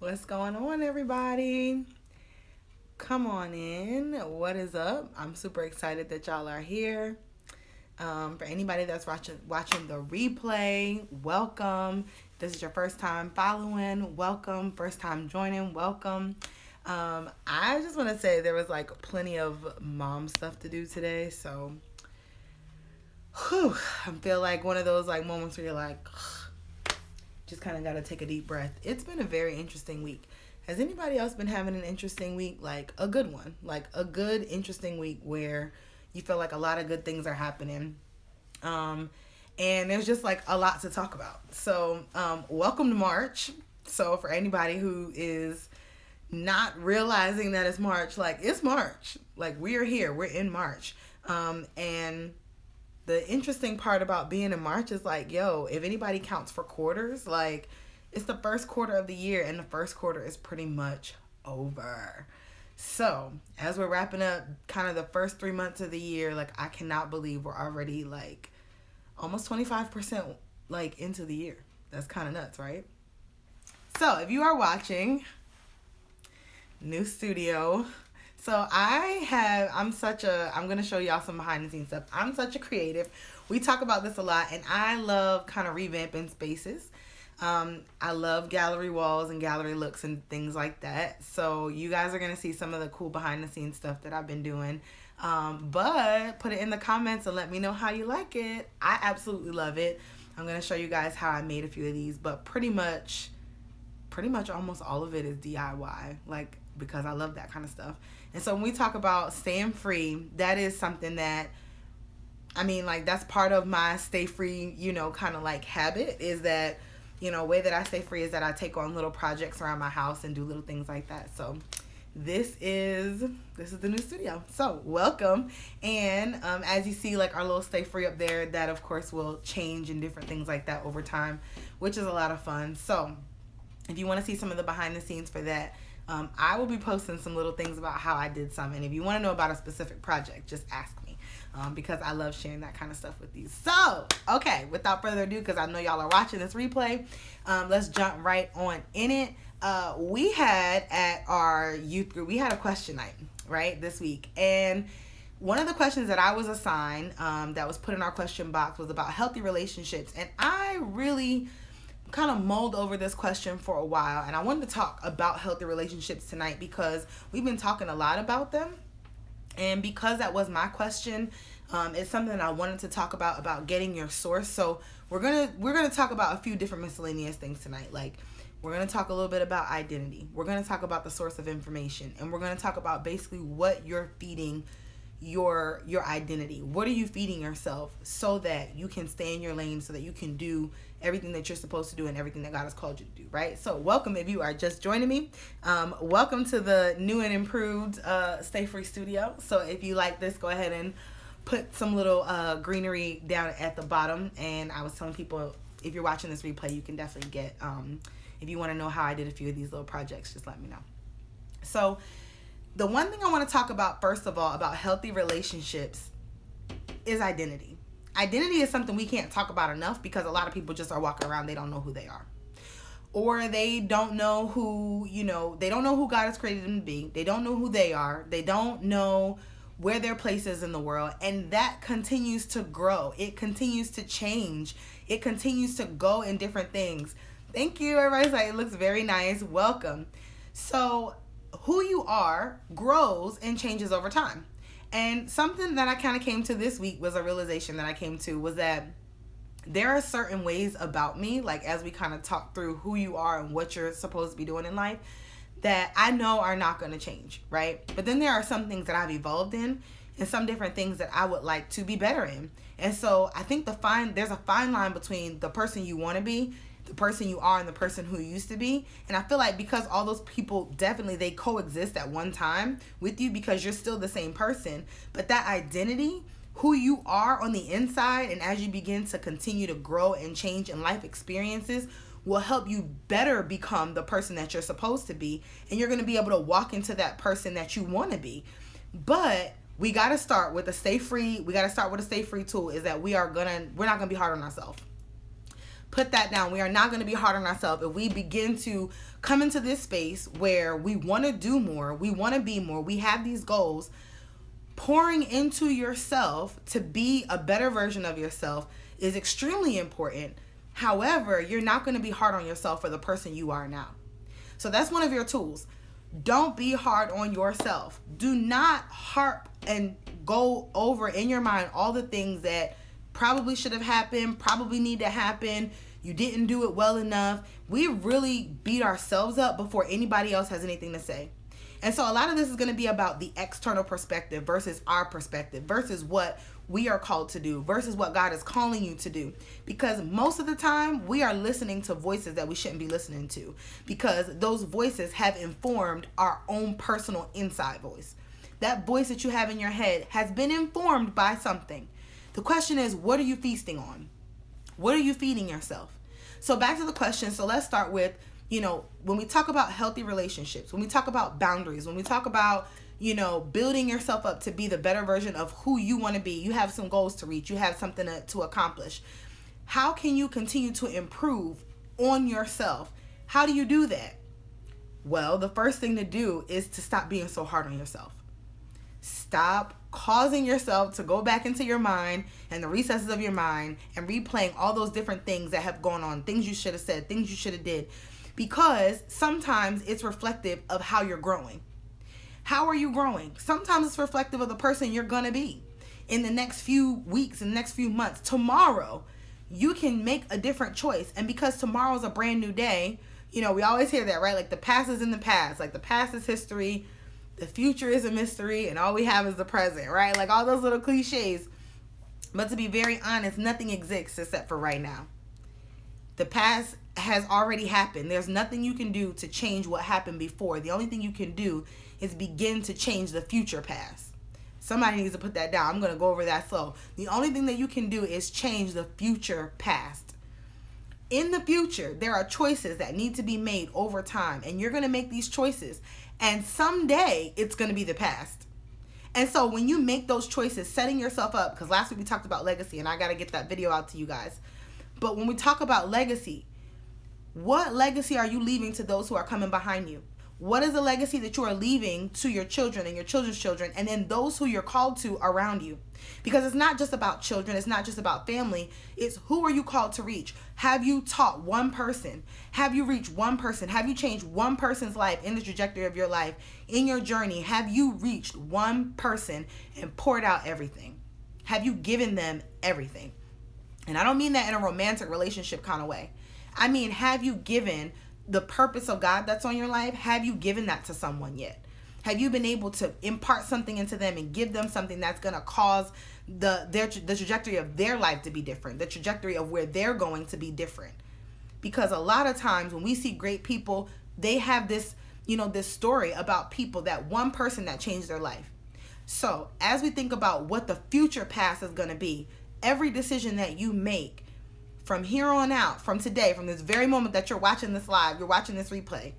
What's going on, everybody? Come on in. What is up? I'm super excited that y'all are here. For anybody that's watching the replay, welcome. This is your first time following, welcome. First time joining, welcome. I just want to say there was like plenty of mom stuff to do today, so I feel like one of those like moments where you're like, just kind of got to take a deep breath. It's been a very interesting week. Has anybody else been having an interesting week? Like a good one, like a good, interesting week where you feel like a lot of good things are happening. And there's just like a lot to talk about. So, welcome to March. So for anybody who is not realizing that it's March, like it's March, like we are here, we're in March. And the interesting part about being in March is like, yo, if anybody counts for quarters, like it's the first quarter of the year and the first quarter is pretty much over. So as we're wrapping up kind of the first 3 months of the year, like I cannot believe we're already like almost 25% like into the year. That's kind of nuts, right? So if you are watching, new studio. So I'm going to show y'all some behind the scenes stuff. I'm such a creative. We talk about this a lot, and I love kind of revamping spaces. I love gallery walls and gallery looks and things like that. So you guys are going to see some of the cool behind the scenes stuff that I've been doing. But put it in the comments and let me know how you like it. I absolutely love it. I'm going to show you guys how I made a few of these, but pretty much almost all of it is DIY, like, because I love that kind of stuff. And so when we talk about staying free, that is something that, I mean, like, that's part of my stay free, kind of like habit is that, way that I stay free is that I take on little projects around my house and do little things like that. So this is the new studio. So welcome. And as you see, like our little stay free up there, that of course will change and different things like that over time, which is a lot of fun. So if you want to see some of the behind the scenes for that, I will be posting some little things about how I did some. And if you want to know about a specific project, just ask me because I love sharing that kind of stuff with you. So, okay, without further ado, because I know y'all are watching this replay, let's jump right on in it. We had at our youth group, we had a question night, right, this week. And one of the questions that I was assigned that was put in our question box was about healthy relationships. And I really kind of mulled over this question for a while, and I wanted to talk about healthy relationships tonight because we've been talking a lot about them, and because that was my question, it's something that I wanted to talk about getting your source. So we're gonna talk about a few different miscellaneous things tonight. Like we're gonna talk a little bit about identity, we're gonna talk about the source of information, and we're gonna talk about basically what you're feeding your identity. What are you feeding yourself so that you can stay in your lane, so that you can do everything that you're supposed to do and everything that God has called you to do, right? So welcome if you are just joining me. Welcome to the new and improved Stay Free Studio. So if you like this, go ahead and put some little greenery down at the bottom. And I was telling people, if you're watching this replay, you can definitely get, if you want to know how I did a few of these little projects, just let me know. So the one thing I want to talk about, first of all, about healthy relationships is identity. Identity is something we can't talk about enough because a lot of people just are walking around, they don't know who they are. Or they don't know who, they don't know who God has created them to be. They don't know who they are. They don't know where their place is in the world. And that continues to grow. It continues to change. It continues to go in different things. Thank you. Everybody's like, it looks very nice. Welcome. So who you are grows and changes over time. And something that I kind of came to this week was a realization that I came to was that there are certain ways about me, like as we kind of talk through who you are and what you're supposed to be doing in life, that I know are not going to change, right? But then there are some things that I've evolved in and some different things that I would like to be better in. And so I think there's a fine line between the person you want to be, the person you are, and the person who you used to be. And I feel like because all those people definitely, they coexist at one time with you because you're still the same person. But that identity, who you are on the inside, and as you begin to continue to grow and change in life experiences, will help you better become the person that you're supposed to be. And you're going to be able to walk into that person that you want to be. But we got to start with a stay free. We got to start with a stay free tool is that we're not going to be hard on ourselves. Put that down. We are not going to be hard on ourselves. If we begin to come into this space where we want to do more, we want to be more, we have these goals, pouring into yourself to be a better version of yourself is extremely important. However, you're not going to be hard on yourself for the person you are now. So that's one of your tools. Don't be hard on yourself. Do not harp and go over in your mind all the things that probably should have happened, probably need to happen. You didn't do it well enough. We really beat ourselves up before anybody else has anything to say. And so a lot of this is going to be about the external perspective versus our perspective, versus what we are called to do, versus what God is calling you to do. Because most of the time we are listening to voices that we shouldn't be listening to, because those voices have informed our own personal inside voice. That voice that you have in your head has been informed by something. The question is, what are you feasting on? What are you feeding yourself? So back to the question. So let's start with, when we talk about healthy relationships, when we talk about boundaries, when we talk about, building yourself up to be the better version of who you want to be, you have some goals to reach, you have something to accomplish. How can you continue to improve on yourself? How do you do that? Well, the first thing to do is to stop being so hard on yourself. Stop causing yourself to go back into your mind and the recesses of your mind and replaying all those different things that have gone on, things you should have said, things you should have did, because sometimes it's reflective of how you're growing. How are you growing? Sometimes it's reflective of the person you're going to be in the next few weeks, in the next few months. Tomorrow, you can make a different choice. And because tomorrow is a brand new day, we always hear that, right? Like the past is in the past, like the past is history. The future is a mystery, and all we have is the present, right? Like all those little cliches. But to be very honest, nothing exists except for right now. The past has already happened. There's nothing you can do to change what happened before. The only thing you can do is begin to change the future past. Somebody needs to put that down. I'm going to go over that slow. The only thing that you can do is change the future past. In the future, there are choices that need to be made over time, and you're going to make these choices. And someday, it's going to be the past. And so when you make those choices, setting yourself up, because last week we talked about legacy, and I got to get that video out to you guys. But when we talk about legacy, what legacy are you leaving to those who are coming behind you? What is the legacy that you are leaving to your children and your children's children, and then those who you're called to around you? Because it's not just about children. It's not just about family. It's who are you called to reach? Have you taught one person? Have you reached one person? Have you changed one person's life in the trajectory of your life, in your journey? Have you reached one person and poured out everything? Have you given them everything? And I don't mean that in a romantic relationship kind of way. I mean, have you given the purpose of God that's on your life? Have you given that to someone yet? Have you been able to impart something into them and give them something that's going to cause the trajectory of their life to be different, the trajectory of where they're going to be different? Because a lot of times when we see great people, they have this, this story about people, that one person that changed their life. So as we think about what the future past is going to be, every decision that you make from here on out, from today, from this very moment that you're watching this live, you're watching this replay,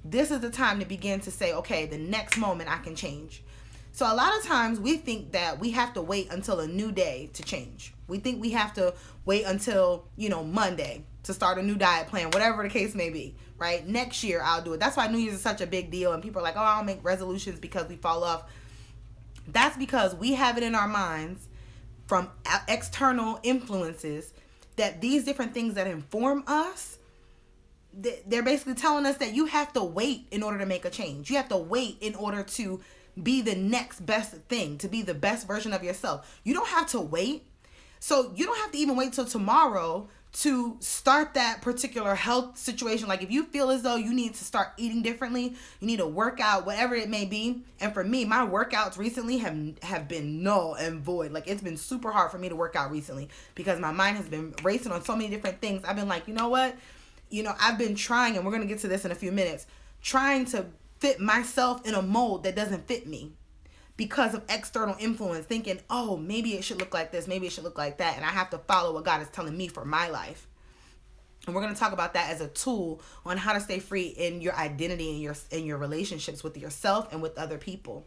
this is the time to begin to say, okay, the next moment I can change. So a lot of times we think that we have to wait until a new day to change. We think we have to wait until, Monday to start a new diet plan, whatever the case may be, right? Next year I'll do it. That's why New Year's is such a big deal. And people are like, oh, I'll make resolutions because we fall off. That's because we have it in our minds from external influences that these different things that inform us, they're basically telling us that you have to wait in order to make a change. You have to wait in order to be the next best thing, to be the best version of yourself. You don't have to wait. So you don't have to even wait till tomorrow to start that particular health situation. Like if you feel as though you need to start eating differently, you need to work out, whatever it may be. And for me, my workouts recently have been null and void. Like it's been super hard for me to work out recently because my mind has been racing on so many different things. I've been like, you know what? I've been trying, and we're going to get to this in a few minutes, trying to fit myself in a mold that doesn't fit me because of external influence, thinking, oh, maybe it should look like this, maybe it should look like that, and I have to follow what God is telling me for my life. And we're going to talk about that as a tool on how to stay free in your identity and in your relationships with yourself and with other people.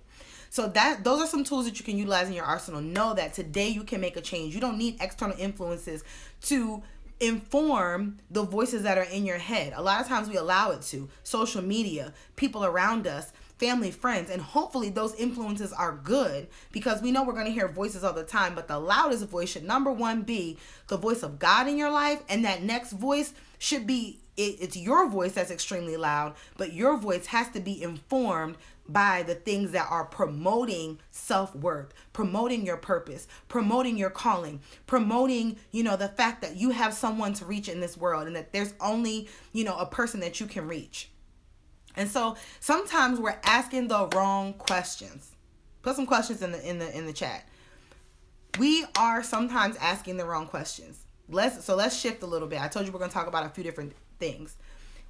So those are some tools that you can utilize in your arsenal. Know that today you can make a change. You don't need external influences to inform the voices that are in your head. A lot of times we allow it to. Social media, people around us, family, friends, and hopefully those influences are good, because we know we're going to hear voices all the time, but the loudest voice should, number one, be the voice of God in your life, and that next voice should be, it's your voice that's extremely loud, but your voice has to be informed by the things that are promoting self-worth, promoting your purpose, promoting your calling, promoting, the fact that you have someone to reach in this world, and that there's only, a person that you can reach. And so sometimes we're asking the wrong questions. Put some questions in the chat. We are sometimes asking the wrong questions. Let's shift a little bit. I told you we're going to talk about a few different things.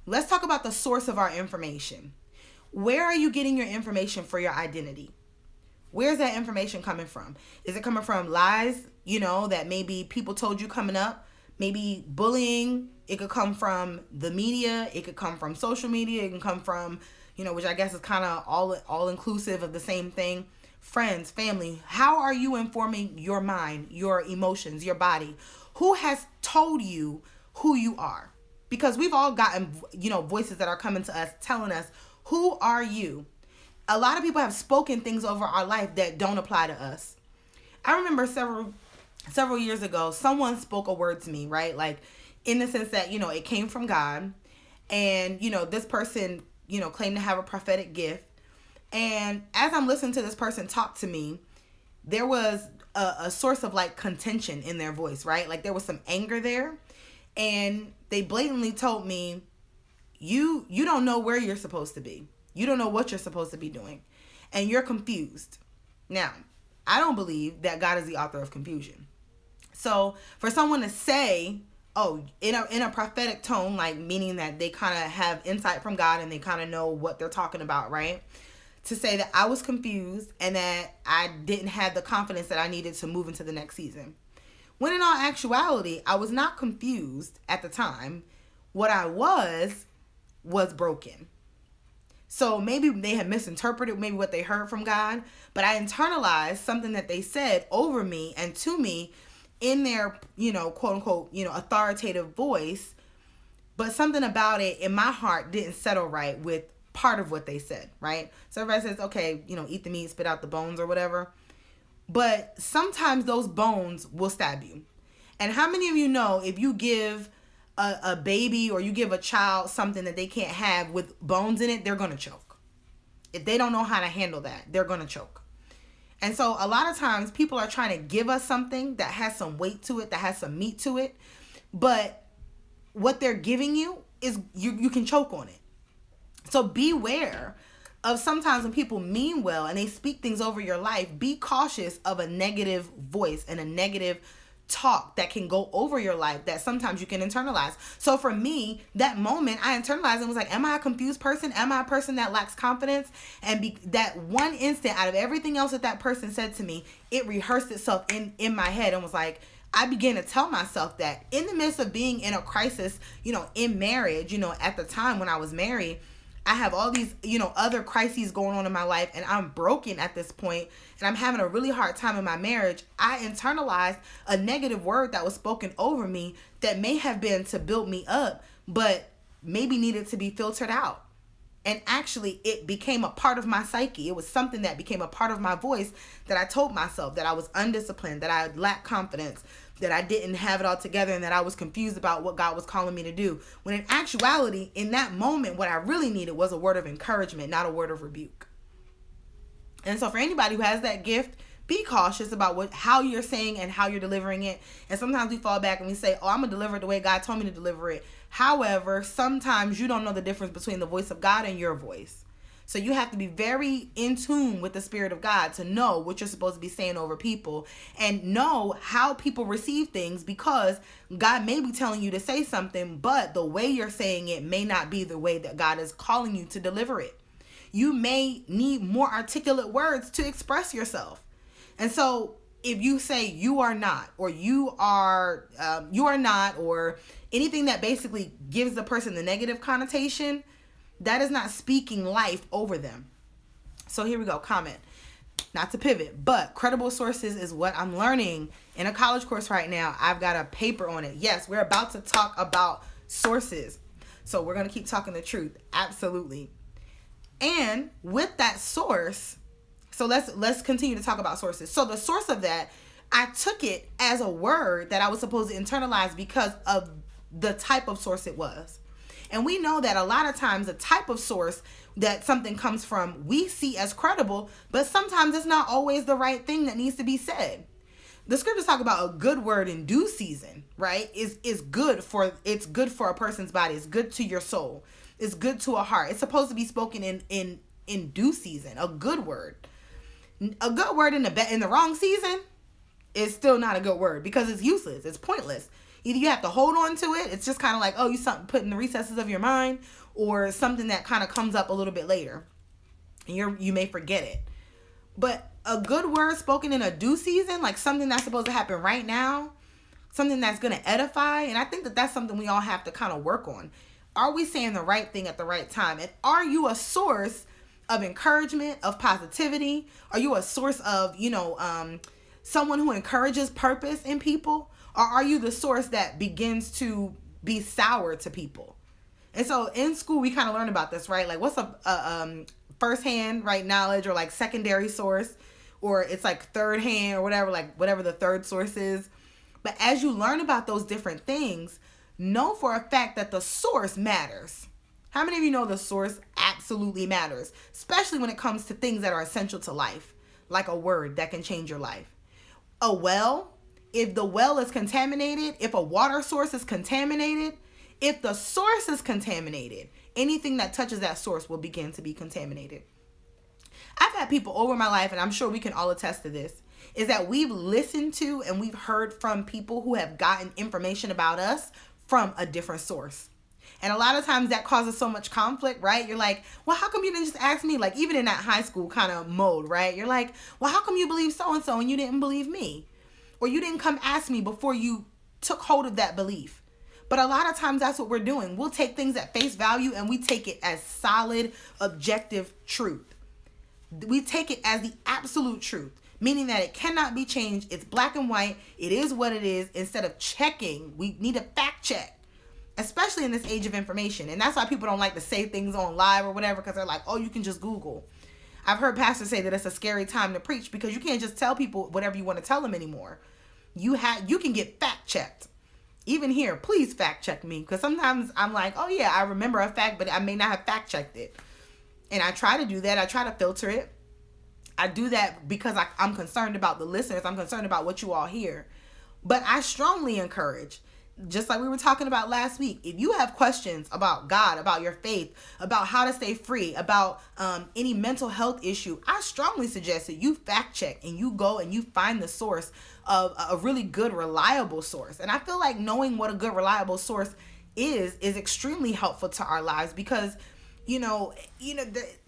Let's talk about the source of our information. Where are you getting your information for your identity? Where's that information coming from? Is it coming from lies, that maybe people told you coming up? Maybe bullying. It could come from the media. It could come from social media. It can come from, which I guess is kind of all inclusive of the same thing. Friends, family. How are you informing your mind, your emotions, your body? Who has told you who you are? Because we've all gotten, voices that are coming to us telling us, who are you? A lot of people have spoken things over our life that don't apply to us. I remember several years ago, someone spoke a word to me, right? Like, in the sense that, it came from God. And, this person, claimed to have a prophetic gift. And as I'm listening to this person talk to me, there was a source of like contention in their voice, right? Like there was some anger there. And they blatantly told me, you don't know where you're supposed to be. You don't know what you're supposed to be doing. And you're confused. Now, I don't believe that God is the author of confusion. So for someone to say, in a prophetic tone, like meaning that they kind of have insight from God and they kind of know what they're talking about, right? To say that I was confused and that I didn't have the confidence that I needed to move into the next season. When in all actuality, I was not confused at the time. What I was broken. So maybe they had misinterpreted maybe what they heard from God, but I internalized something that they said over me and to me in their, quote unquote, authoritative voice, but something about it in my heart didn't settle right with part of what they said, right? So everybody says, okay, eat the meat, spit out the bones or whatever. But sometimes those bones will stab you. And how many of you know if you give a baby or you give a child something that they can't have with bones in it, they're going to choke. If they don't know how to handle that, they're going to choke. And so a lot of times people are trying to give us something that has some weight to it, that has some meat to it. But what they're giving you is you can choke on it. So beware of sometimes when people mean well and they speak things over your life, be cautious of a negative voice and a negative talk that can go over your life that sometimes you can internalize. So for me, that moment I internalized and was like, am I a confused person? Am I a person that lacks confidence? And that one instant out of everything else that person said to me, it rehearsed itself in my head and was like, I began to tell myself that in the midst of being in a crisis, in marriage, at the time when I was married, I have all these, other crises going on in my life and I'm broken at this point and I'm having a really hard time in my marriage. I internalized a negative word that was spoken over me that may have been to build me up, but maybe needed to be filtered out. And actually it became a part of my psyche. It was something that became a part of my voice that I told myself that I was undisciplined, that I lacked confidence, that I didn't have it all together, and that I was confused about what God was calling me to do. When in actuality, in that moment, what I really needed was a word of encouragement, not a word of rebuke. And so for anybody who has that gift, be cautious about how you're saying and how you're delivering it. And sometimes we fall back and we say, I'm going to deliver it the way God told me to deliver it. However, sometimes you don't know the difference between the voice of God and your voice. So you have to be very in tune with the Spirit of God to know what you're supposed to be saying over people and know how people receive things, because God may be telling you to say something, but the way you're saying it may not be the way that God is calling you to deliver it. You may need more articulate words to express yourself. And so if you say you are not, or you are not, or anything that basically gives the person the negative connotation, that is not speaking life over them. So here we go. Comment. not to pivot, but credible sources is what I'm learning in a college course right now. I've got a paper on it. Yes, we're about to talk about sources. So we're going to keep talking the truth. Absolutely. And with that source, so let's continue to talk about sources. So the source of that, I took it as a word that I was supposed to internalize because of the type of source it was. And we know that a lot of times the type of source that something comes from, we see as credible, but sometimes it's not always the right thing that needs to be said. The scriptures talk about a good word in due season, right? It's good for a person's body. It's good to your soul. It's good to a heart. It's supposed to be spoken in due season. A good word. A good word in the wrong season is still not a good word because it's useless. It's pointless. Either you have to hold on to it. It's just kind of like, oh, you something put in the recesses of your mind, or something that kind of comes up a little bit later. And you may forget it. But a good word spoken in a due season, like something that's supposed to happen right now, something that's going to edify. And I think that that's something we all have to kind of work on. Are we saying the right thing at the right time? And are you a source of encouragement, of positivity? Are you a source of, someone who encourages purpose in people? Or are you the source that begins to be sour to people? And so in school, we kind of learn about this, right? Like what's a firsthand, right, knowledge, or like secondary source, or it's like third hand or whatever, like whatever the third source is. But as you learn about those different things, know for a fact that the source matters. How many of you know the source absolutely matters, especially when it comes to things that are essential to life, like a word that can change your life? A well, if the well is contaminated, if a water source is contaminated, if the source is contaminated, anything that touches that source will begin to be contaminated. I've had people over my life, and I'm sure we can all attest to this, is that we've listened to and we've heard from people who have gotten information about us from a different source. And a lot of times that causes so much conflict, right? You're like, well, how come you didn't just ask me? Like, even in that high school kind of mode, right? You're like, well, how come you believe so-and-so and you didn't believe me? Or you didn't come ask me before you took hold of that belief. But a lot of times that's what we're doing. We'll take things at face value and we take it as solid, objective truth. We take it as the absolute truth, meaning that it cannot be changed. It's black and white. It is what it is. Instead of checking, we need a fact check, especially in this age of information. And that's why people don't like to say things on live or whatever, because they're like, oh, you can just Google. I've heard pastors say that it's a scary time to preach because you can't just tell people whatever you want to tell them anymore. You can get fact checked. Even here, please fact check me, because sometimes I'm like, oh yeah, I remember a fact, but I may not have fact checked it. And I try to do that. I try to filter it. I do that because I'm concerned about the listeners. I'm concerned about what you all hear. But I strongly encourage, just like we were talking about last week, if you have questions about God, about your faith, about how to stay free, about any mental health issue, I strongly suggest that you fact check and you go and you find the source of a really good, reliable source. And I feel like knowing what a good, reliable source is extremely helpful to our lives, because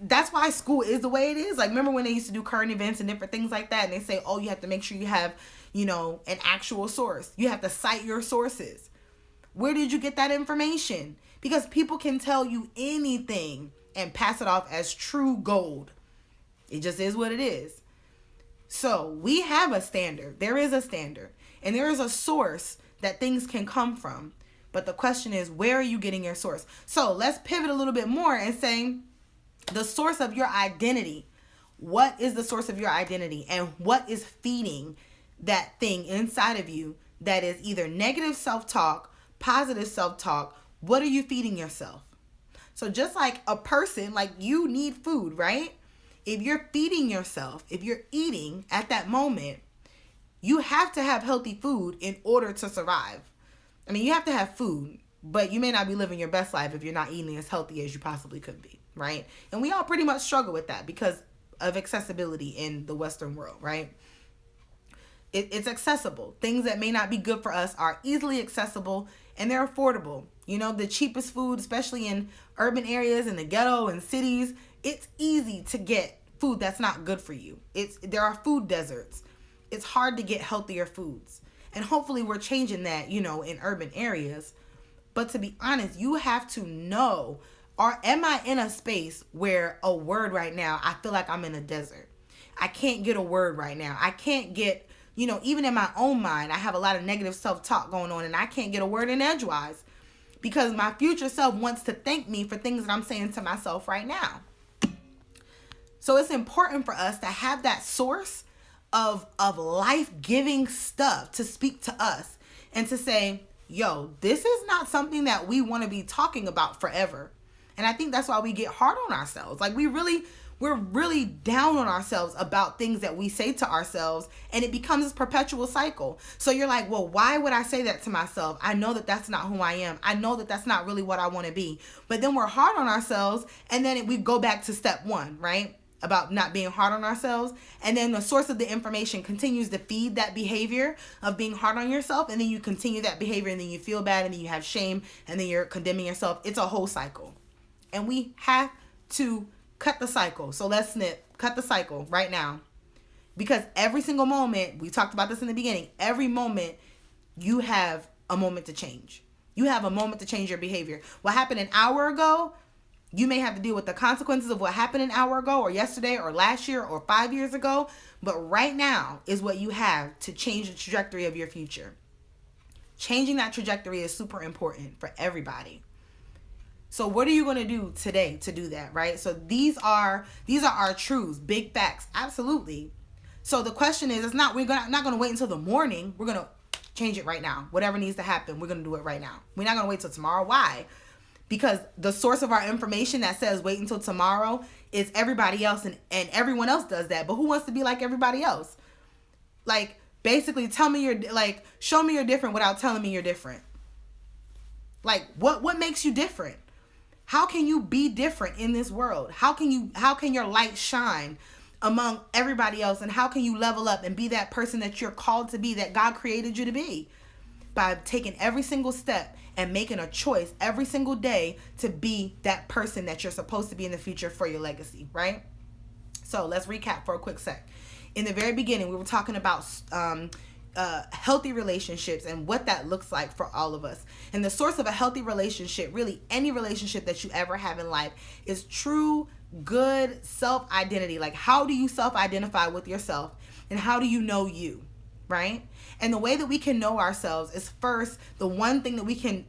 that's why school is the way it is. Like, remember when they used to do current events and different things like that, and they say, oh, you have to make sure you have, an actual source. You have to cite your sources. Where did you get that information? Because people can tell you anything and pass it off as true gold. It just is what it is. So we have a standard. There is a standard. And there is a source that things can come from. But the question is, where are you getting your source? So let's pivot a little bit more and say the source of your identity. What is the source of your identity? And what is feeding that thing inside of you that is either negative self-talk, positive self-talk? What are you feeding yourself? So just like a person, like you need food, right? If you're feeding yourself, if you're eating at that moment, you have to have healthy food in order to survive. I mean, you have to have food, but you may not be living your best life if you're not eating as healthy as you possibly could be, right? And we all pretty much struggle with that because of accessibility in the Western world, right? It's accessible. Things that may not be good for us are easily accessible and they're affordable. The cheapest food, especially in urban areas, in the ghetto and cities, it's easy to get food that's not good for you. There are food deserts. It's hard to get healthier foods. And hopefully we're changing that, in urban areas. But to be honest, you have to know, am I in a space where a word right now, I feel like I'm in a desert? I can't get a word right now. I can't get, even in my own mind, I have a lot of negative self-talk going on, and I can't get a word in edgewise because my future self wants to thank me for things that I'm saying to myself right now. So it's important for us to have that source of life-giving stuff to speak to us and to say, yo, this is not something that we want to be talking about forever. And I think that's why we get hard on ourselves. Like we're really down on ourselves about things that we say to ourselves, and it becomes this perpetual cycle. So you're like, well, why would I say that to myself? I know that that's not who I am. I know that that's not really what I want to be. But then we're hard on ourselves, and then we go back to step one, right? About not being hard on ourselves. And then the source of the information continues to feed that behavior of being hard on yourself. And then you continue that behavior, and then you feel bad, and then you have shame, and then you're condemning yourself. It's a whole cycle. And we have to cut the cycle. So let's cut the cycle right now. Because every single moment, we talked about this in the beginning, every moment you have a moment to change. You have a moment to change your behavior. What happened an hour ago, you may have to deal with the consequences of what happened an hour ago or yesterday or last year or 5 years ago. But right now is what you have to change the trajectory of your future. Changing that trajectory is super important for everybody. So what are you going to do today to do that, right? So these are our truths, big facts, absolutely. So the question is, not going to wait until the morning. We're going to change it right now. Whatever needs to happen, we're going to do it right now. We're not going to wait till tomorrow. Why? Because the source of our information that says wait until tomorrow is everybody else, and everyone else does that. But who wants to be like everybody else? Like, basically, show me you're different without telling me you're different. Like, what makes you different? How can you be different in this world? How can your light shine among everybody else? And how can you level up and be that person that you're called to be, that God created you to be? By taking every single step and making a choice every single day to be that person that you're supposed to be in the future for your legacy, right? So let's recap for a quick sec. In the very beginning, we were talking about healthy relationships and what that looks like for all of us. And the source of a healthy relationship, really any relationship that you ever have in life, is true, good self-identity. Like, how do you self-identify with yourself, and how do you know you, right? And the way that we can know ourselves is, first, the one thing that we can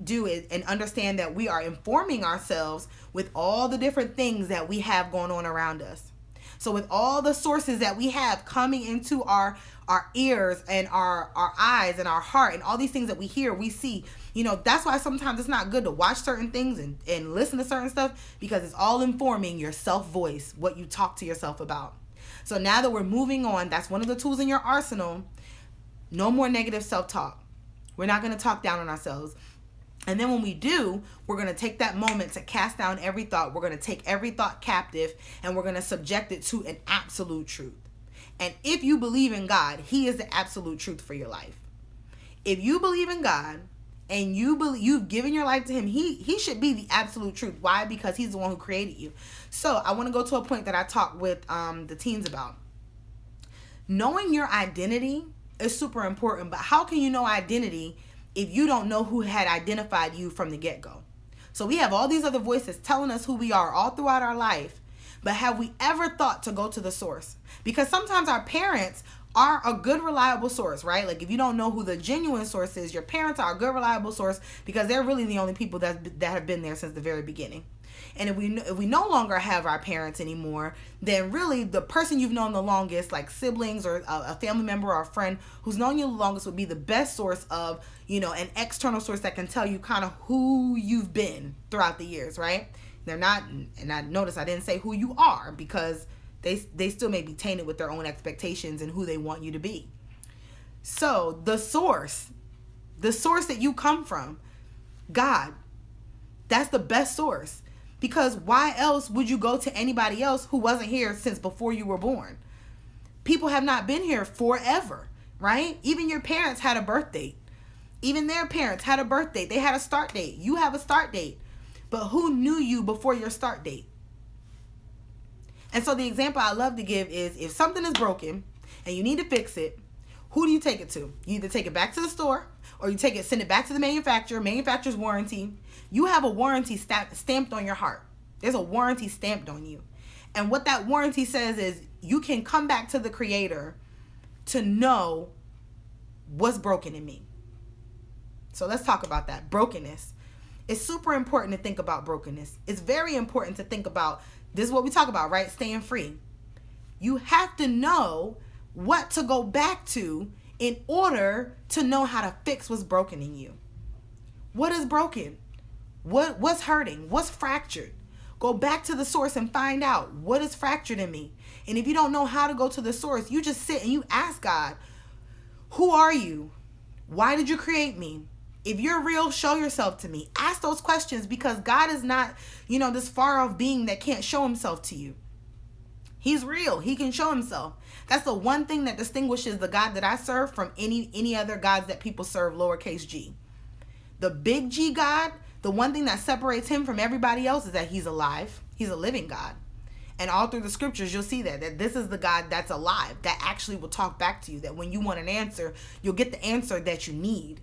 do is and understand that we are informing ourselves with all the different things that we have going on around us. So with all the sources that we have coming into our ears and our eyes and our heart and all these things that we hear, we see, that's why sometimes it's not good to watch certain things and listen to certain stuff, because it's all informing your self-voice, what you talk to yourself about. So now that we're moving on, that's one of the tools in your arsenal. No more negative self-talk. We're not going to talk down on ourselves. And then when we do, we're going to take that moment to cast down every thought. We're going to take every thought captive, and we're going to subject it to an absolute truth. And if you believe in God, He is the absolute truth for your life. If you believe in God and you've given your life to Him, He should be the absolute truth. Why? Because He's the one who created you. So I want to go to a point that I talked with the teens about. Knowing your identity is super important, but how can you know identity if you don't know who had identified you from the get-go? So we have all these other voices telling us who we are all throughout our life, but have we ever thought to go to the source? Because sometimes our parents are a good, reliable source, right? Like, if you don't know who the genuine source is, your parents are a good, reliable source, because they're really the only people that have been there since the very beginning. And if we no longer have our parents anymore, then really the person you've known the longest, like siblings or a family member or a friend who's known you the longest, would be the best source of, an external source that can tell you kind of who you've been throughout the years, right? They're not, and I notice I didn't say who you are, because they still may be tainted with their own expectations and who they want you to be. So the source that you come from, God, that's the best source. Because why else would you go to anybody else who wasn't here since before you were born? People have not been here forever, right? Even your parents had a birth date. Even their parents had a birth date. They had a start date. You have a start date. But who knew you before your start date? And so the example I love to give is, if something is broken and you need to fix it, who do you take it to? You either take it back to the store, or you send it back to the manufacturer's warranty. You have a warranty stamped on your heart. There's a warranty stamped on you. And what that warranty says is you can come back to the Creator to know what's broken in me. So let's talk about that. Brokenness. It's super important to think about brokenness. It's very important to think about, this is what we talk about, right? Staying free. You have to know what to go back to in order to know how to fix what's broken in you. What is broken? What's hurting? What's fractured? Go back to the source and find out what is fractured in me. And if you don't know how to go to the source, you just sit and you ask God, who are you? Why did you create me? If you're real, show yourself to me. Ask those questions, because God is not, this far off being that can't show himself to you. He's real. He can show himself. That's the one thing that distinguishes the God that I serve from any other gods that people serve, lowercase g. The big G God, the one thing that separates him from everybody else is that he's alive. He's a living God. And all through the scriptures, you'll see that this is the God that's alive, that actually will talk back to you, that when you want an answer, you'll get the answer that you need.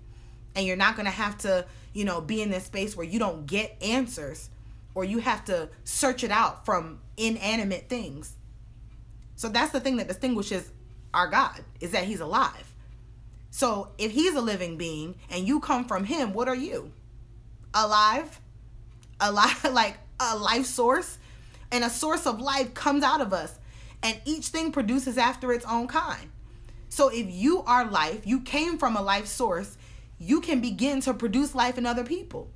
And you're not going to have to, be in this space where you don't get answers, or you have to search it out from inanimate things. So that's the thing that distinguishes our God, is that he's alive. So if he's a living being and you come from him, what are you? Alive, like a life source. And a source of life comes out of us, and each thing produces after its own kind. So if you are life, you came from a life source, you can begin to produce life in other people.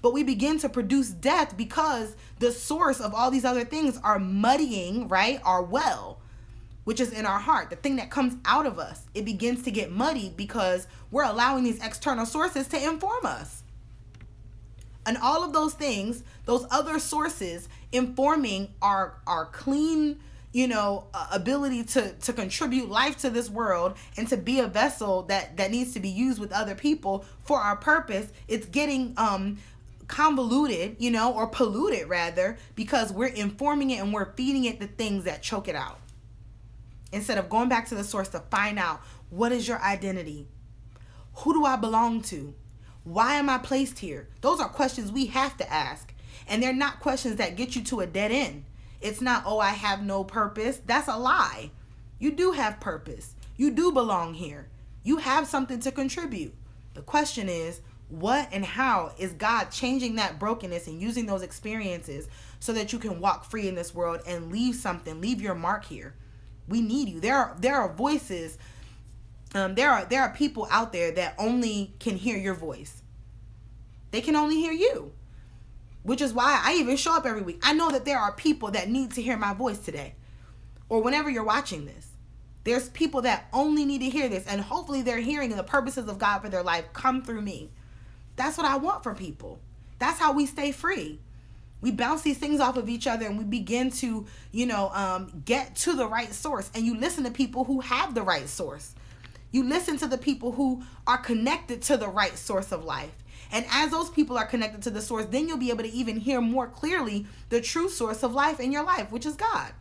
But we begin to produce death because the source of all these other things are muddying, right, our well, which is in our heart. The thing that comes out of us, it begins to get muddy because we're allowing these external sources to inform us. And all of those things, those other sources informing our clean, ability to contribute life to this world and to be a vessel that needs to be used with other people for our purpose, it's getting convoluted, or polluted rather, because we're informing it and we're feeding it the things that choke it out. Instead of going back to the source to find out, what is your identity? Who do I belong to? Why am I placed here? Those are questions we have to ask. And they're not questions that get you to a dead end. It's not, oh, I have no purpose. That's a lie. You do have purpose. You do belong here. You have something to contribute. The question is, what and how is God changing that brokenness and using those experiences so that you can walk free in this world and leave your mark here? We need you. There are voices. There are people out there that only can hear your voice. They can only hear you, which is why I even show up every week. I know that there are people that need to hear my voice today, or whenever you're watching this. There's people that only need to hear this, and hopefully they're hearing the purposes of God for their life come through me. That's what I want for people. That's how we stay free. We bounce these things off of each other, and we begin to, get to the right source. And you listen to people who have the right source. You listen to the people who are connected to the right source of life. And as those people are connected to the source, then you'll be able to even hear more clearly the true source of life in your life, which is God.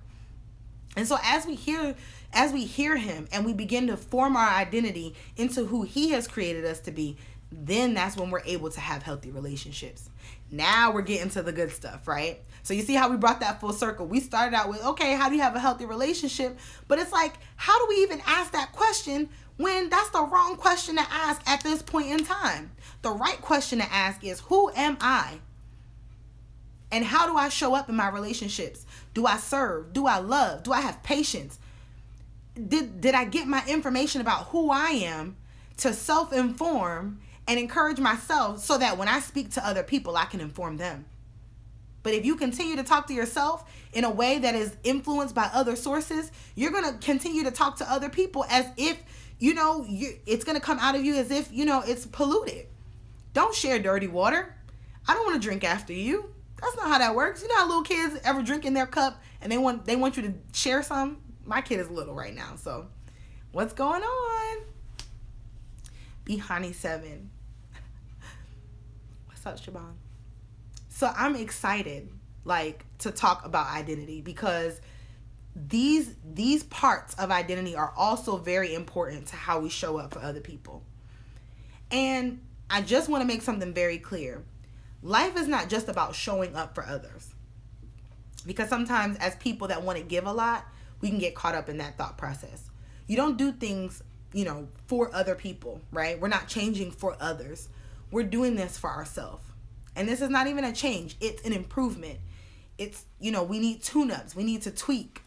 And so as we hear him and we begin to form our identity into who he has created us to be, then that's when we're able to have healthy relationships. Now we're getting to the good stuff, right? So you see how we brought that full circle. We started out with, okay, how do you have a healthy relationship? But it's like, how do we even ask that question when that's the wrong question to ask at this point in time? The right question to ask is, who am I? And how do I show up in my relationships? Do I serve? Do I love? Do I have patience? Did I get my information about who I am to self-inform and encourage myself so that when I speak to other people, I can inform them? But if you continue to talk to yourself in a way that is influenced by other sources, you're going to continue to talk to other people as if, it's going to come out of you as if, it's polluted. Don't share dirty water. I don't want to drink after you. That's not how that works. You know how little kids ever drink in their cup and they want you to share some? My kid is little right now, so what's going on? Honey7. What's up, Shaban? So I'm excited, to talk about identity, because these parts of identity are also very important to how we show up for other people. And I just want to make something very clear. Life is not just about showing up for others. Because sometimes as people that want to give a lot, we can get caught up in that thought process. You don't do things, for other people, right? We're not changing for others. We're doing this for ourselves. And this is not even a change. It's an improvement. It's, we need tune-ups. We need to tweak.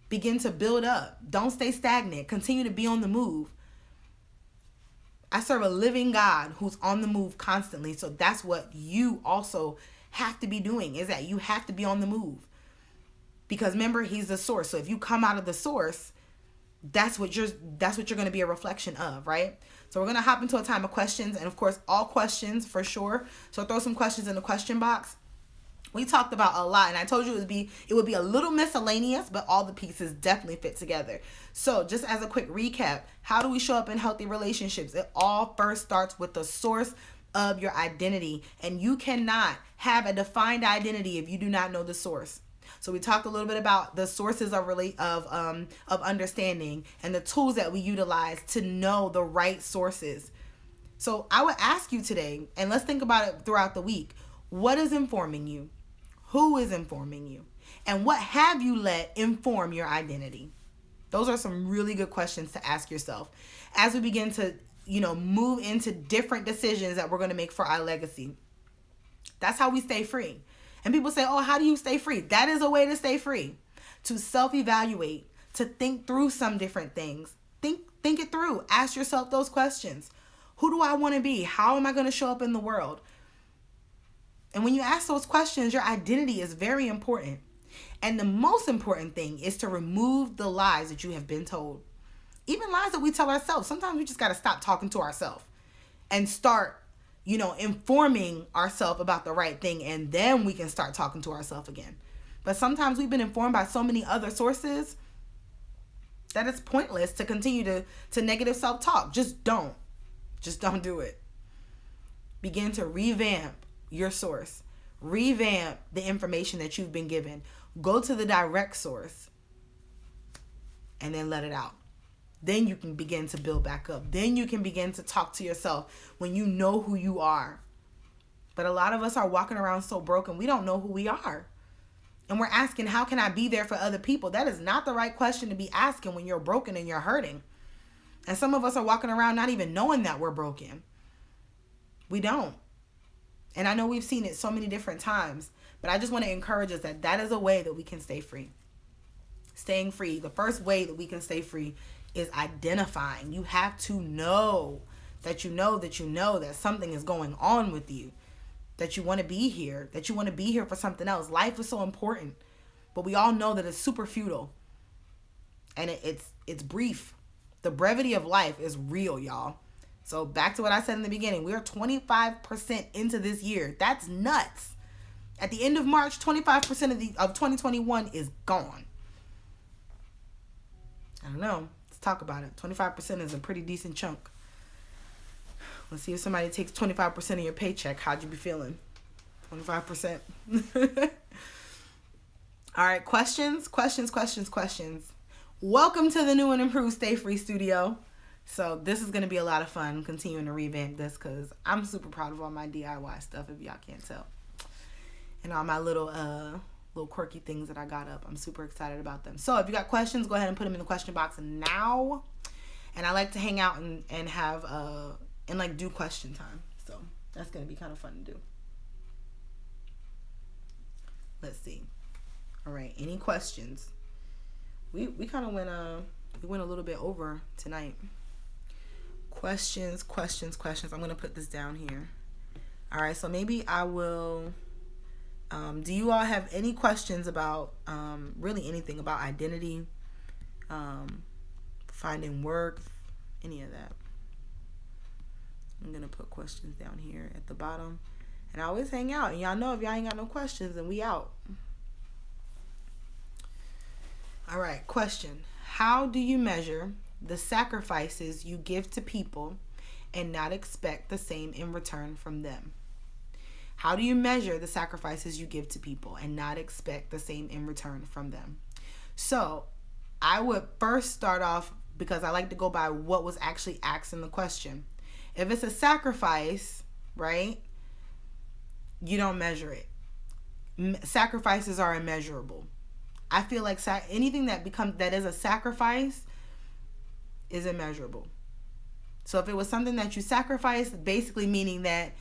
Begin to build up. Don't stay stagnant. Continue to be on the move. I serve a living God who's on the move constantly. So that's what you also have to be doing, is that you have to be on the move. Because remember, he's the source. So if you come out of the source, that's what you're going to be a reflection of, right? So we're going to hop into a time of questions, and of course, all questions for sure. So throw some questions in the question box. We talked about a lot, and I told you it would be a little miscellaneous, but all the pieces definitely fit together. So just as a quick recap, how do we show up in healthy relationships? It all first starts with the source of your identity, and you cannot have a defined identity if you do not know the source. So we talked a little bit about the sources of understanding and the tools that we utilize to know the right sources. So I would ask you today, and let's think about it throughout the week. What is informing you? Who is informing you? And what have you let inform your identity? Those are some really good questions to ask yourself as we begin to, move into different decisions that we're going to make for our legacy. That's how we stay free. And people say, oh, how do you stay free? That is a way to stay free. To self-evaluate, to think through some different things. Think it through. Ask yourself those questions. Who do I want to be? How am I going to show up in the world? And when you ask those questions, your identity is very important. And the most important thing is to remove the lies that you have been told. Even lies that we tell ourselves. Sometimes we just got to stop talking to ourselves and start informing ourselves about the right thing, and then we can start talking to ourselves again. But sometimes we've been informed by so many other sources that it's pointless to continue to negative self-talk. Just don't do it. Begin to revamp your source. Revamp the information that you've been given. Go to the direct source and then let it out. Then you can begin to build back up. Then you can begin to talk to yourself when you know who you are. But a lot of us are walking around so broken, we don't know who we are. And we're asking, how can I be there for other people? That is not the right question to be asking when you're broken and you're hurting. And some of us are walking around not even knowing that we're broken. We don't. And I know we've seen it so many different times, but I just want to encourage us that is a way that we can stay free. Staying free. The first way that we can stay free is identifying. You have to know that something is going on with you, that you want to be here, for something else. Life is so important, but we all know that it's super futile, and it's brief. The brevity of life is real, y'all. So back to what I said in the beginning, we are 25% into this year. That's nuts. At the end of March, 25% of 2021 is gone. I don't know. Talk about it. 25% is a pretty decent chunk. Let's see if somebody takes 25% of your paycheck. How'd you be feeling? 25%. All right. Questions. Welcome to the new and improved Stay Free Studio. So this is going to be a lot of fun continuing to revamp this because I'm super proud of all my DIY stuff, if y'all can't tell. And all my little quirky things that I got up. I'm super excited about them. So if you got questions, go ahead and put them in the question box now. And I like to hang out and have do question time. So that's going to be kind of fun to do. Let's see. All right. Any questions? We kind of went a little bit over tonight. Questions. I'm going to put this down here. All right. So maybe I will. Do you all have any questions about really anything about identity, finding work, any of that? I'm going to put questions down here at the bottom. And I always hang out. And y'all know if y'all ain't got no questions, then we out. All right, question. How do you measure the sacrifices you give to people and not expect the same in return from them? How do you measure the sacrifices you give to people and not expect the same in return from them? So I would first start off, because I like to go by what was actually asked in the question. If it's a sacrifice, right, you don't measure it. sacrifices are immeasurable. I feel like anything that is a sacrifice is immeasurable. So if it was something that you sacrificed, basically meaning that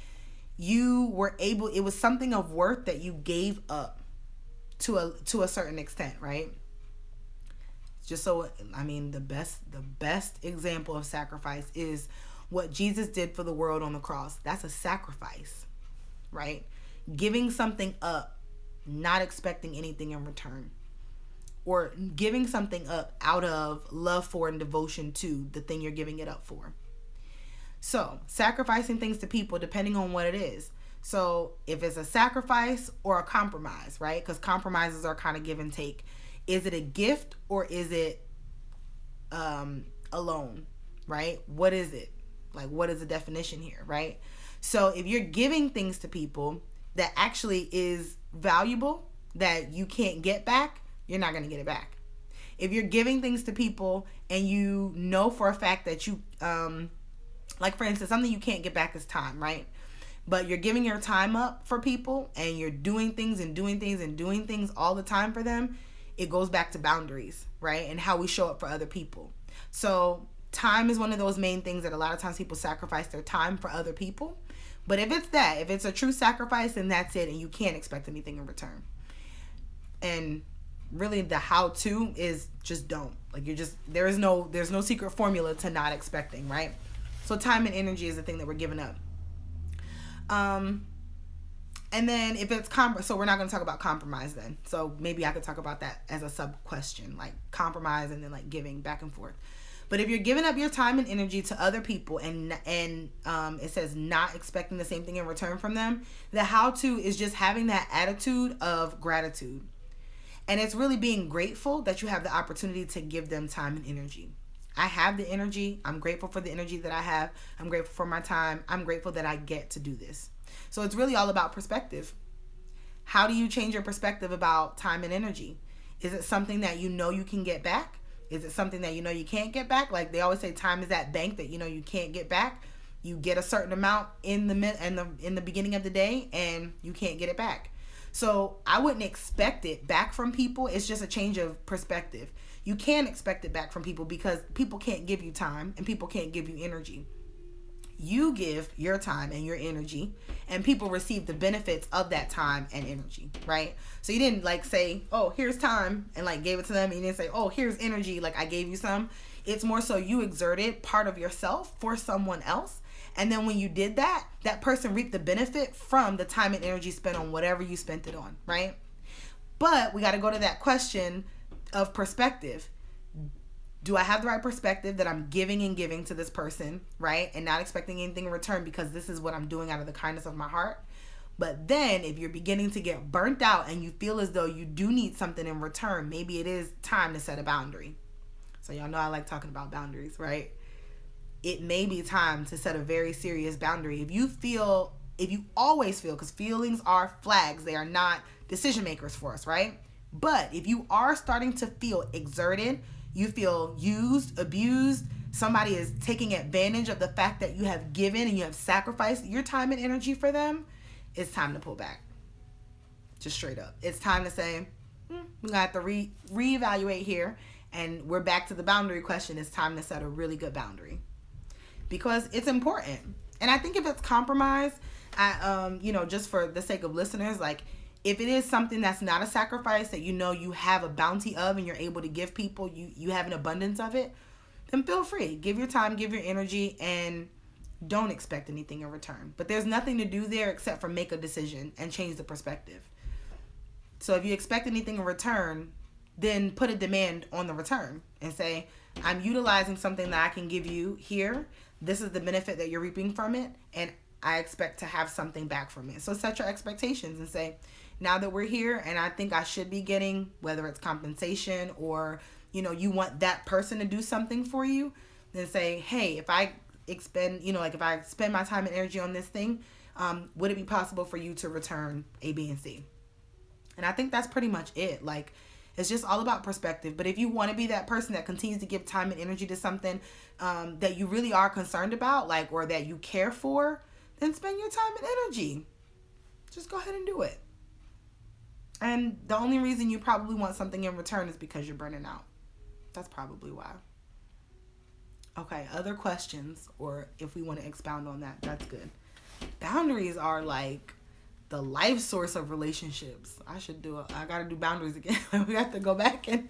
it was something of worth that you gave up to a certain extent, right? Just so, I mean, the best example of sacrifice is what Jesus did for the world on the cross. That's a sacrifice, right? Giving something up, not expecting anything in return, or giving something up out of love for and devotion to the thing you're giving it up for. So sacrificing things to people depending on what it is. So if it's a sacrifice or a compromise, right? Because compromises are kind of give and take. Is it a gift or is it a loan, right? What is it? Like, what is the definition here, right? So if you're giving things to people that actually is valuable, that you can't get back, you're not going to get it back. If you're giving things to people and you know for a fact that you, like for instance, something you can't get back is time, right? But you're giving your time up for people and you're doing things and doing things and doing things all the time for them, it goes back to boundaries, right? And how we show up for other people. So time is one of those main things that a lot of times people sacrifice their time for other people. But if it's a true sacrifice, then that's it, and you can't expect anything in return. And really the how-to is just don't. Like, there's no secret formula to not expecting, right? So time and energy is the thing that we're giving up. And then if it's so we're not going to talk about compromise then. So maybe I could talk about that as a sub question, like compromise and then like giving back and forth. But if you're giving up your time and energy to other people and it says not expecting the same thing in return from them, the how-to is just having that attitude of gratitude. And it's really being grateful that you have the opportunity to give them time and energy. I have the energy. I'm grateful for the energy that I have. I'm grateful for my time. I'm grateful that I get to do this. So it's really all about perspective. How do you change your perspective about time and energy? Is it something that you know you can get back? Is it something that you know you can't get back? Like they always say, time is that bank that you know you can't get back. You get a certain amount in the beginning of the day and you can't get it back. So I wouldn't expect it back from people. It's just a change of perspective. You can't expect it back from people because people can't give you time and people can't give you energy. You give your time and your energy and people receive the benefits of that time and energy, right? So you didn't like say, oh, here's time and like gave it to them. And you didn't say, oh, here's energy, like I gave you some. It's more so you exerted part of yourself for someone else. And then when you did that, that person reaped the benefit from the time and energy spent on whatever you spent it on, right? But we got to go to that question of perspective. Do I have the right perspective that I'm giving and giving to this person, right? And not expecting anything in return because this is what I'm doing out of the kindness of my heart. But then if you're beginning to get burnt out and you feel as though you do need something in return, maybe it is time to set a boundary. So y'all know I like talking about boundaries, right? It may be time to set a very serious boundary. If you always feel, because feelings are flags, they are not decision makers for us, right? But if you are starting to feel exerted, you feel used, abused, somebody is taking advantage of the fact that you have given and you have sacrificed your time and energy for them, it's time to pull back. Just straight up. It's time to say, we're going to have to reevaluate here. And we're back to the boundary question. It's time to set a really good boundary. Because it's important. And I think if it's compromise, just for the sake of listeners, like, if it is something that's not a sacrifice that you know you have a bounty of and you're able to give people, you have an abundance of it, then feel free. Give your time, give your energy, and don't expect anything in return. But there's nothing to do there except for make a decision and change the perspective. So if you expect anything in return, then put a demand on the return and say, I'm utilizing something that I can give you here. This is the benefit that you're reaping from it, and I expect to have something back from it. So set your expectations and say, now that we're here and I think I should be getting, whether it's compensation or, you want that person to do something for you, then say, hey, if I expend my time and energy on this thing, would it be possible for you to return A, B, and C? And I think that's pretty much it. Like, it's just all about perspective. But if you want to be that person that continues to give time and energy to something that you really are concerned about, like, or that you care for, then spend your time and energy. Just go ahead and do it. And the only reason you probably want something in return is because you're burning out. That's probably why. Okay, other questions, or if we want to expound on that, that's good. Boundaries are like the life source of relationships. I gotta do boundaries again. We have to go back and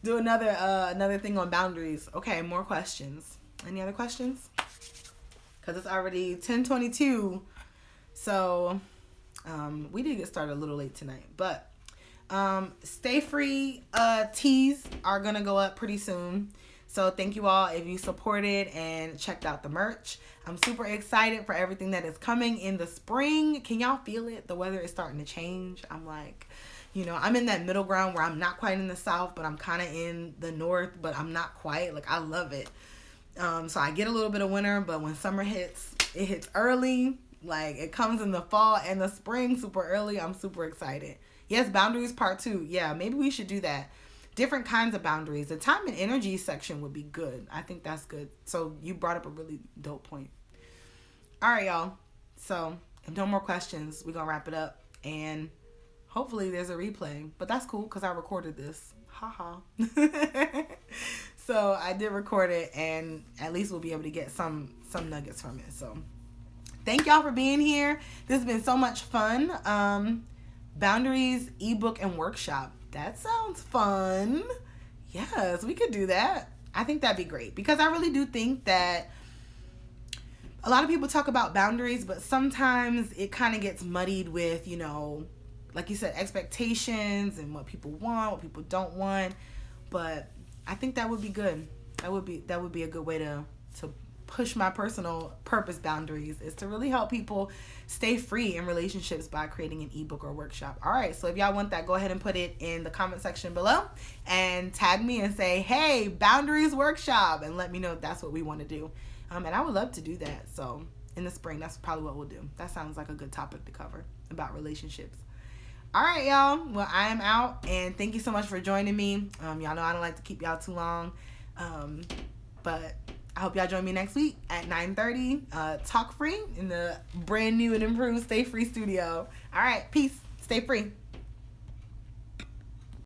do another thing on boundaries. Okay, more questions. Any other questions? Because it's already 10:22. So we did get started a little late tonight. But Stay Free teas are going to go up pretty soon. So thank you all if you supported and checked out the merch. I'm super excited for everything that is coming in the spring. Can y'all feel it? The weather is starting to change. I'm like, I'm in that middle ground where I'm not quite in the south, but I'm kind of in the north, but I'm not quite. Like, I love it. So I get a little bit of winter, but when summer hits, it hits early. Like, it comes in the fall and the spring super early. I'm super excited. Yes, boundaries part 2. Yeah, maybe we should do that. Different kinds of boundaries. The time and energy section would be good. I think that's good. So you brought up a really dope point. All right, y'all. So if no more questions, we're going to wrap it up. And hopefully there's a replay. But that's cool because I recorded this. Haha. So I did record it, and at least we'll be able to get some nuggets from it. So thank y'all for being here. This has been so much fun. Boundaries, ebook, and workshop. That sounds fun. Yes, we could do that. I think that'd be great because I really do think that a lot of people talk about boundaries, but sometimes it kind of gets muddied with, like you said, expectations and what people want, what people don't want. But I think that would be good. That would be a good way to push my personal purpose boundaries, is to really help people stay free in relationships by creating an ebook or workshop. All right, so if y'all want that, go ahead and put it in the comment section below and tag me and say, hey, boundaries workshop, and let me know if that's what we want to do. And I would love to do that. So in the spring, that's probably what we'll do. That sounds like a good topic to cover about relationships. All right, y'all. Well, I am out, and thank you so much for joining me. Y'all know I don't like to keep y'all too long, but I hope y'all join me next week at 9:30. Talk free in the brand new and improved Stay Free studio. All right, peace. Stay free.